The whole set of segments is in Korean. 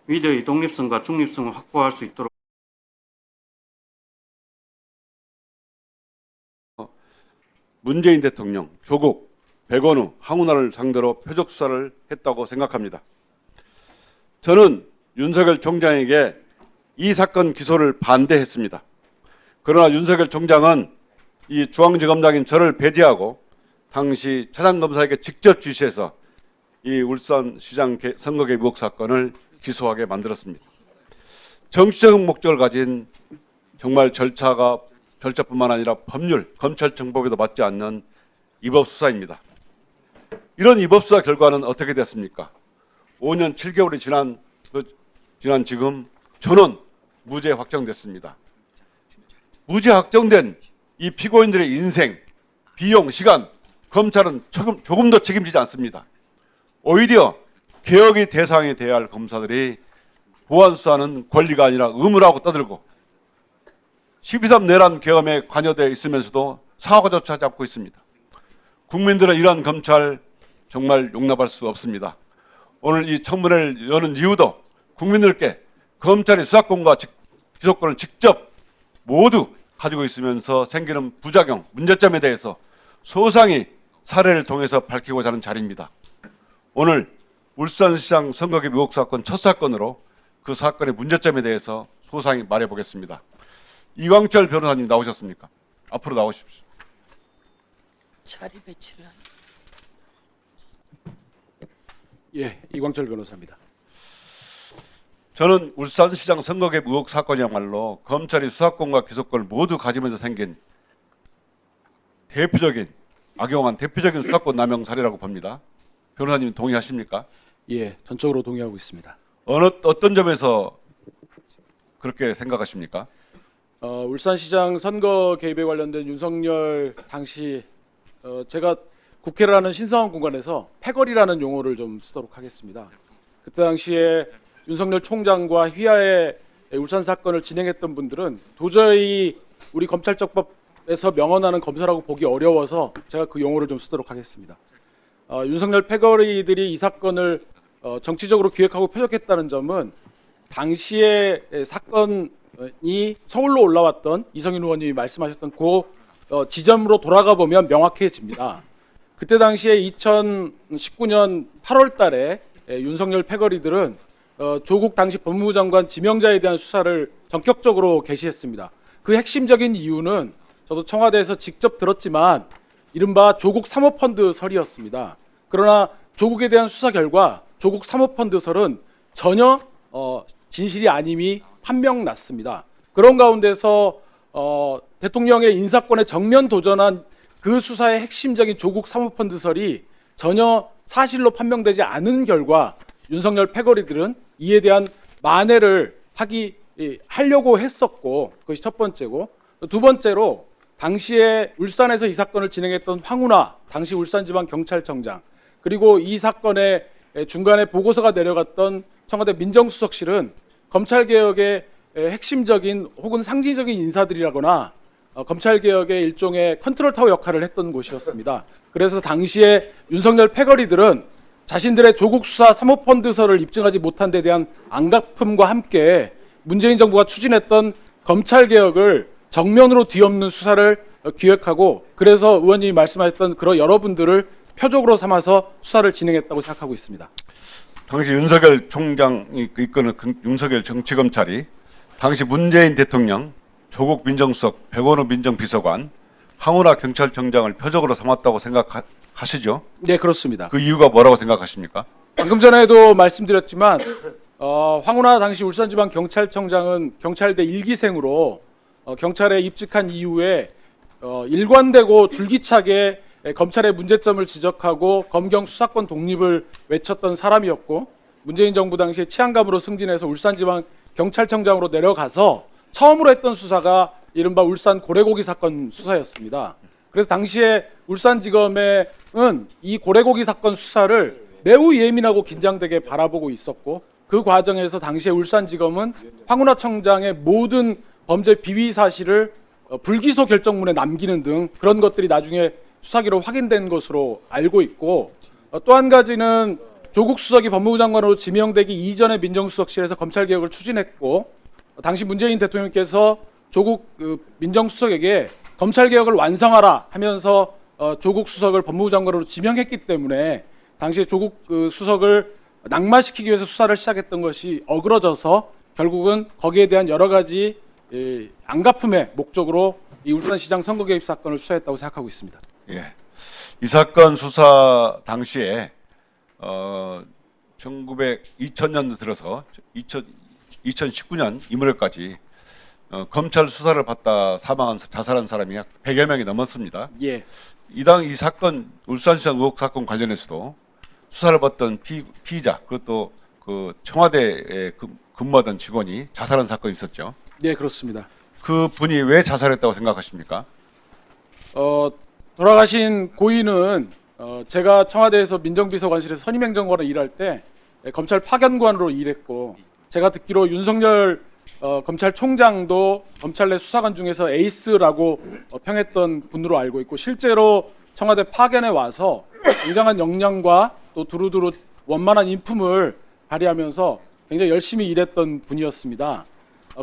미디어의 독립성과 중립성을 확보할 수 있도록 문재인 대통령, 조국, 백원우, 황운하를 상대로 표적 수사를 했다고 생각합니다. 저는 윤석열 총장에게 이 사건 기소를 반대했습니다. 그러나 윤석열 총장은 이 중앙지검장인 저를 배제하고 당시 차장검사에게 직접 지시해서 이 울산시장 선거개 의혹 사건을 기소하게 만들었습니다. 정치적 목적을 가진 정말 절차뿐만 아니라 법률, 검찰 정법에도 맞지 않는 위법 수사입니다. 이런 위법 수사 결과는 어떻게 됐습니까? 5년 7개월이 지난 지금 전원 무죄 확정됐습니다. 무죄 확정된 이 피고인들의 인생, 비용, 시간, 검찰은 조금도 책임지지 않습니다. 오히려 개혁의 대상이 돼야 할 검사들이 보안 수사는 권리가 아니라 의무라고 떠들고 12.3 내란 계엄에 관여되어 있으면서도 사과조차 하지 않고 있습니다. 국민들은 이러한 검찰 정말 용납할 수 없습니다. 오늘 이 청문회를 여는 이유도 국민들께 검찰이 수사권과 기소권을 직접 모두 가지고 있으면서 생기는 부작용, 문제점에 대해서 소상히 사례를 통해서 밝히고자 하는 자리입니다. 오늘 울산시장 선거개 의혹 사건 첫 사건으로 그 사건의 문제점에 대해서 소상히 말해보겠습니다. 이광철 변호사님 나오셨습니까? 앞으로 나오십시오. 자리 배치를 한. 예, 이광철 변호사입니다. 저는 울산시장 선거개 의혹 사건이야말로 검찰이 수사권과 기소권을 모두 가지면서 생긴 악용한 대표적인 수사권 남용 사례라고 봅니다. 변호사님 동의하십니까? 예, 전적으로 동의하고 있습니다. 어떤 점에서 그렇게 생각하십니까? 울산시장 선거 개입에 관련된 윤석열 당시 제가 국회라는 신성한 공간에서 패거리라는 용어를 좀 쓰도록 하겠습니다. 그때 당시에 윤석열 총장과 휘하의 울산 사건을 진행했던 분들은 도저히 우리 검찰적법에서 명언하는 검사라고 보기 어려워서 제가 그 용어를 좀 쓰도록 하겠습니다. 윤석열 패거리들이 이 사건을 정치적으로 기획하고 표적했다는 점은 당시에 사건이 서울로 올라왔던 이성윤 의원님이 말씀하셨던 그 지점으로 돌아가 보면 명확해집니다. 그때 당시에 2019년 8월 달에 윤석열 패거리들은 조국 당시 법무부 장관 지명자에 대한 수사를 전격적으로 개시했습니다. 그 핵심적인 이유는 저도 청와대에서 직접 들었지만 이른바 조국 사모펀드설이었습니다. 그러나 조국에 대한 수사 결과 조국 사모펀드설은 전혀 진실이 아님이 판명났습니다. 그런 가운데서 대통령의 인사권에 정면 도전한 그 수사의 핵심적인 조국 사모펀드설이 전혀 사실로 판명되지 않은 결과 윤석열 패거리들은 이에 대한 만회를 하려고 했었고, 그것이 첫 번째고, 두 번째로 당시에 울산에서 이 사건을 진행했던 황운하 당시 울산지방경찰청장, 그리고 이 사건의 중간에 보고서가 내려갔던 청와대 민정수석실은 검찰개혁의 핵심적인 혹은 상징적인 인사들이라거나 검찰개혁의 일종의 컨트롤타워 역할을 했던 곳이었습니다. 그래서 당시에 윤석열 패거리들은 자신들의 조국 수사 사모펀드설을 입증하지 못한 데 대한 안갚음과 함께 문재인 정부가 추진했던 검찰개혁을 정면으로 뒤엎는 수사를 기획하고, 그래서 의원님이 말씀하셨던 그런 여러분들을 표적으로 삼아서 수사를 진행했다고 생각하고 있습니다. 당시 윤석열 총장이 이끄는 윤석열 정치검찰이 당시 문재인 대통령, 조국 민정수석, 백원우 민정비서관, 황운하 경찰청장을 표적으로 삼았다고 생각하시죠? 네, 그렇습니다. 그 이유가 뭐라고 생각하십니까? 방금 전에도 말씀드렸지만 황운하 당시 울산지방경찰청장은 경찰대 1기생으로 경찰에 입직한 이후에 일관되고 줄기차게 검찰의 문제점을 지적하고 검경 수사권 독립을 외쳤던 사람이었고, 문재인 정부 당시에 치안감으로 승진해서 울산지방경찰청장으로 내려가서 처음으로 했던 수사가 이른바 울산 고래고기 사건 수사였습니다. 그래서 당시에 울산지검은 이 고래고기 사건 수사를 매우 예민하고 긴장되게 바라보고 있었고, 그 과정에서 당시에 울산지검은 황운하 청장의 모든 범죄 비위 사실을 불기소 결정문에 남기는 등 그런 것들이 나중에 수사기로 확인된 것으로 알고 있고, 또 한 가지는 조국 수석이 법무부 장관으로 지명되기 이전에 민정수석실에서 검찰개혁을 추진했고 당시 문재인 대통령께서 조국 민정수석에게 검찰개혁을 완성하라 하면서 조국 수석을 법무부 장관으로 지명했기 때문에 당시에 조국 수석을 낙마시키기 위해서 수사를 시작했던 것이 어그러져서 결국은 거기에 대한 여러 가지 안갚음의 목적으로 이 울산시장 선거 개입 사건을 수사했다고 생각하고 있습니다. 예. 이 사건 수사 당시에 2000년도 들어서 2019년 2월까지 검찰 수사를 받다 자살한 사람이 약 100여 명이 넘었습니다. 예. 이 사건 울산시장 의혹 사건 관련해서도 수사를 받던 피의자 그것도 그 청와대에 근무하던 직원이 자살한 사건이 있었죠. 네, 그렇습니다. 그 분이 왜 자살했다고 생각하십니까? 돌아가신 고인은 제가 청와대에서 민정비서관실에서 선임행정관으로 일할 때 검찰 파견관으로 일했고 제가 듣기로 윤석열 검찰총장도 검찰 내 수사관 중에서 에이스라고 평했던 분으로 알고 있고 실제로 청와대 파견에 와서 굉장한 역량과 또 두루두루 원만한 인품을 발휘하면서 굉장히 열심히 일했던 분이었습니다.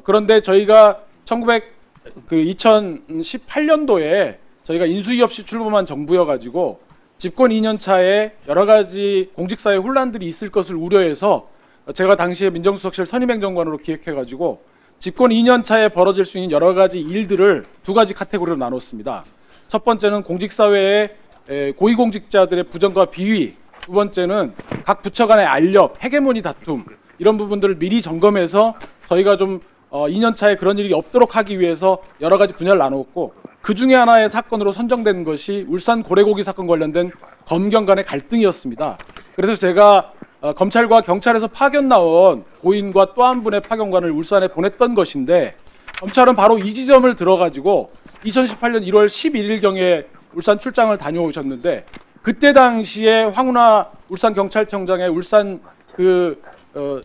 그런데 저희가 2018년도에 저희가 인수위 없이 출범한 정부여가지고 집권 2년 차에 여러 가지 공직사회 혼란들이 있을 것을 우려해서 제가 당시에 민정수석실 선임행정관으로 기획해가지고 집권 2년 차에 벌어질 수 있는 여러 가지 일들을 두 가지 카테고리로 나눴습니다. 첫 번째는 공직사회의 고위공직자들의 부정과 비위, 두 번째는 각 부처 간의 알력, 헤게모니 다툼 이런 부분들을 미리 점검해서 저희가 좀 2년 차에 그런 일이 없도록 하기 위해서 여러 가지 분야를 나누었고 그 중에 하나의 사건으로 선정된 것이 울산 고래고기 사건 관련된 검경 간의 갈등이었습니다. 그래서 제가 검찰과 경찰에서 파견 나온 고인과 또 한 분의 파견관을 울산에 보냈던 것인데 검찰은 바로 이 지점을 들어가지고 2018년 1월 11일경에 울산 출장을 다녀오셨는데 그때 당시에 황운하 울산경찰청장의 울산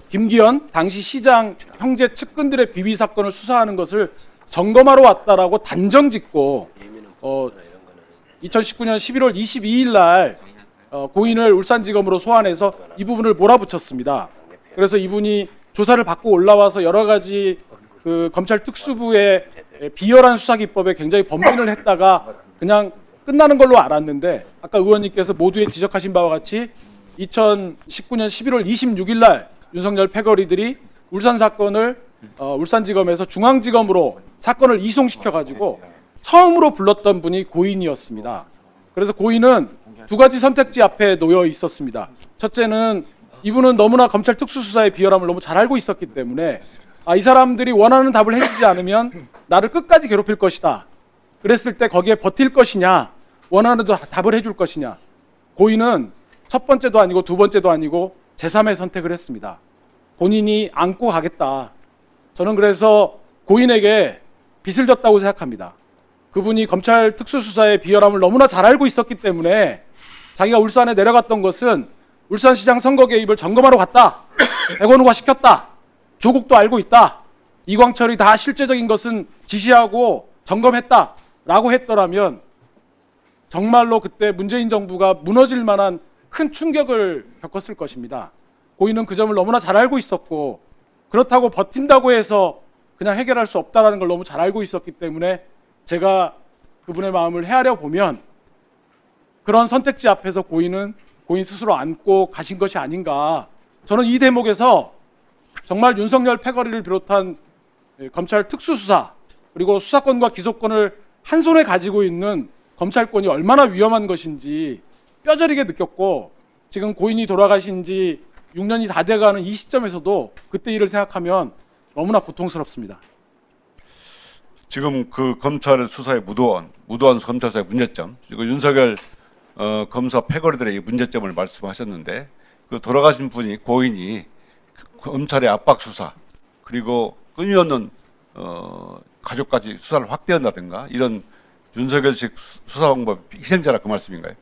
김기현 당시 시장 형제 측근들의 비위 사건을 수사하는 것을 점검하러 왔다라고 단정짓고 2019년 11월 22일 날 고인을 울산지검으로 소환해서 이 부분을 몰아붙였습니다. 그래서 이분이 조사를 받고 올라와서 여러 가지 검찰 특수부의 비열한 수사 기법에 굉장히 범민을 했다가 그냥 끝나는 걸로 알았는데 아까 의원님께서 모두에 지적하신 바와 같이 2019년 11월 26일 날 윤석열 패거리들이 울산 사건을 울산지검에서 중앙지검으로 사건을 이송시켜가지고 처음으로 불렀던 분이 고인이었습니다. 그래서 고인은 두 가지 선택지 앞에 놓여 있었습니다. 첫째는 이분은 너무나 검찰 특수수사의 비열함을 너무 잘 알고 있었기 때문에 이 사람들이 원하는 답을 해주지 않으면 나를 끝까지 괴롭힐 것이다. 그랬을 때 거기에 버틸 것이냐, 원하는 답을 해줄 것이냐. 고인은 첫 번째도 아니고 두 번째도 아니고 제3의 선택을 했습니다. 본인이 안고 가겠다. 저는 그래서 고인에게 빚을 졌다고 생각합니다. 그분이 검찰 특수수사의 비열함을 너무나 잘 알고 있었기 때문에 자기가 울산에 내려갔던 것은 울산시장 선거 개입을 점검하러 갔다. 백원우가 시켰다. 조국도 알고 있다. 이광철이 다 실제적인 것은 지시하고 점검했다라고 했더라면 정말로 그때 문재인 정부가 무너질 만한 큰 충격을 겪었을 것입니다. 고인은 그 점을 너무나 잘 알고 있었고 그렇다고 버틴다고 해서 그냥 해결할 수 없다는 걸 너무 잘 알고 있었기 때문에 제가 그분의 마음을 헤아려 보면 그런 선택지 앞에서 고인은 고인 스스로 안고 가신 것이 아닌가. 저는 이 대목에서 정말 윤석열 패거리를 비롯한 검찰 특수수사 그리고 수사권과 기소권을 한 손에 가지고 있는 검찰권이 얼마나 위험한 것인지 뼈저리게 느꼈고 지금 고인이 돌아가신 지 6년이 다 돼가는 이 시점에서도 그때 일을 생각하면 너무나 고통스럽습니다. 지금 그 검찰 수사의 무도한 검찰 수사의 문제점 그리고 윤석열 검사 패거리들의 이 문제점을 말씀하셨는데 그 돌아가신 분이 고인이 검찰의 압박 수사 그리고 끊임없는 가족까지 수사를 확대한다든가 이런 윤석열식 수사 방법 희생자라 그 말씀인가요?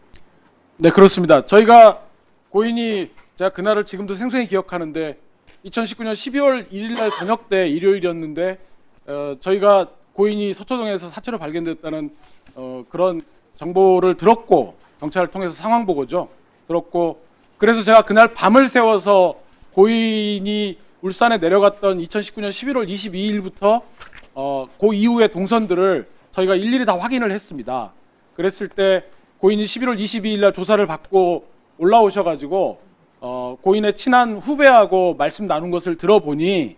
네, 그렇습니다. 저희가 고인이 제가 그날을 지금도 생생히 기억하는데 2019년 12월 1일 날 저녁 때 일요일이었는데 저희가 고인이 서초동에서 사체로 발견됐다는 그런 정보를 들었고 경찰을 통해서 상황 보고죠. 들었고 그래서 제가 그날 밤을 새워서 고인이 울산에 내려갔던 2019년 11월 22일부터 그 이후의 동선들을 저희가 일일이 다 확인을 했습니다. 그랬을 때 고인이 11월 22일 날 조사를 받고 올라오셔가지고 고인의 친한 후배하고 말씀 나눈 것을 들어보니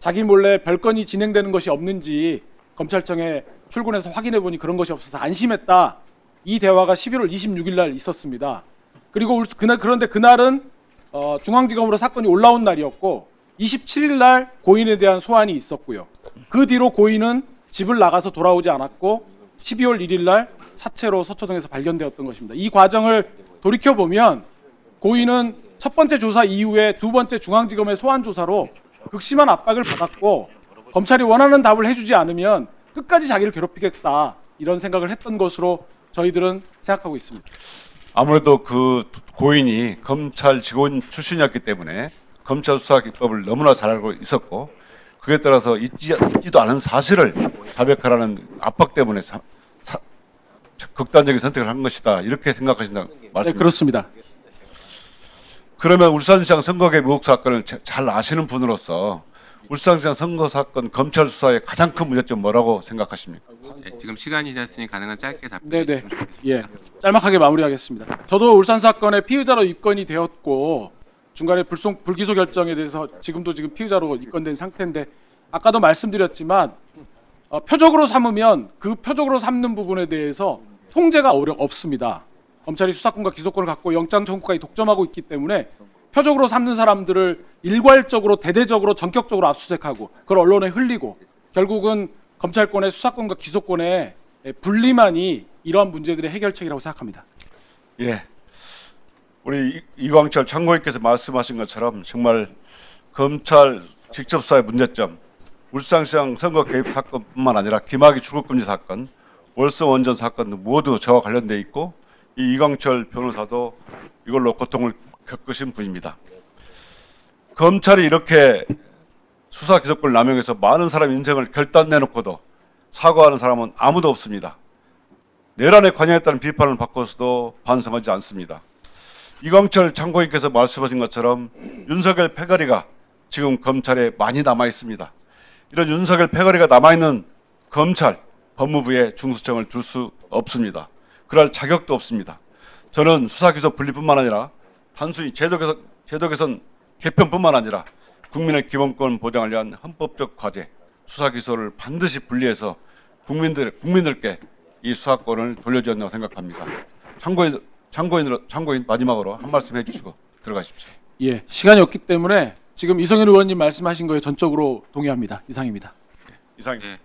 자기 몰래 별건이 진행되는 것이 없는지 검찰청에 출근해서 확인해 보니 그런 것이 없어서 안심했다. 이 대화가 11월 26일 날 있었습니다. 그리고 그런데 그날은 중앙지검으로 사건이 올라온 날이었고 27일 날 고인에 대한 소환이 있었고요. 그 뒤로 고인은 집을 나가서 돌아오지 않았고 12월 1일 날 사체로 서초동에서 발견되었던 것입니다. 이 과정을 돌이켜 보면 고인은 첫 번째 조사 이후에 두 번째 중앙지검의 소환 조사로 극심한 압박을 받았고 검찰이 원하는 답을 해주지 않으면 끝까지 자기를 괴롭히겠다 이런 생각을 했던 것으로 저희들은 생각하고 있습니다. 아무래도 그 고인이 검찰 직원 출신이었기 때문에 검찰 수사 기법을 너무나 잘 알고 있었고 그에 따라서 있지도 않은 사실을 자백하라는 압박 때문에 극단적인 선택을 한 것이다 이렇게 생각하신다 네, 말씀입니다. 그렇습니다. 그러면 울산시장 선거개입 의혹 사건을 잘 아시는 분으로서 울산시장 선거 사건 검찰 수사의 가장 큰 문제점 뭐라고 생각하십니까? 네, 지금 시간이 지났으니 가능한 짧게 네네. 답변해 주시면 좋겠습니다. 예. 짤막하게 마무리하겠습니다. 저도 울산 사건의 피의자로 입건이 되었고 중간에 불기소 결정에 대해서 지금 피의자로 입건된 상태인데 아까도 말씀드렸지만 표적으로 삼으면 그 표적으로 삼는 부분에 대해서 통제가 없습니다. 검찰이 수사권과 기소권을 갖고 영장 청구까지 독점하고 있기 때문에 표적으로 삼는 사람들을 일괄적으로 대대적으로 전격적으로 압수수색하고 그걸 언론에 흘리고 결국은 검찰권의 수사권과 기소권의 분리만이 이러한 문제들의 해결책이라고 생각합니다. 예, 우리 이광철 참고인께서 말씀하신 것처럼 정말 검찰 직접 수사의 문제점, 울산시장 선거 개입 사건뿐만 아니라 김학의 출국금지 사건, 월성 원전 사건 모두 저와 관련돼 있고 이 이광철 변호사도 이걸로 고통을 겪으신 분입니다. 검찰이 이렇게 수사 기소권을 남용해서 많은 사람 인생을 결단내놓고도 사과하는 사람은 아무도 없습니다. 내란에 관여했다는 비판을 받고서도 반성하지 않습니다. 이광철 참고인께서 말씀하신 것처럼 윤석열 패거리가 지금 검찰에 많이 남아 있습니다. 이런 윤석열 패거리가 남아있는 검찰, 법무부에 중수청을 둘 수 없습니다. 그럴 자격도 없습니다. 저는 수사 기소 분리뿐만 아니라 단순히 제도 개선 개편뿐만 아니라 국민의 기본권 보장을 위한 헌법적 과제, 수사 기소를 반드시 분리해서 국민들께 이 수사권을 돌려줘야 한다고 생각합니다. 참고인 마지막으로 한 말씀 해주시고 들어가십시오. 예, 시간이 없기 때문에 지금 이성윤 의원님 말씀하신 거에 전적으로 동의합니다. 이상입니다. 이상입니다. 예,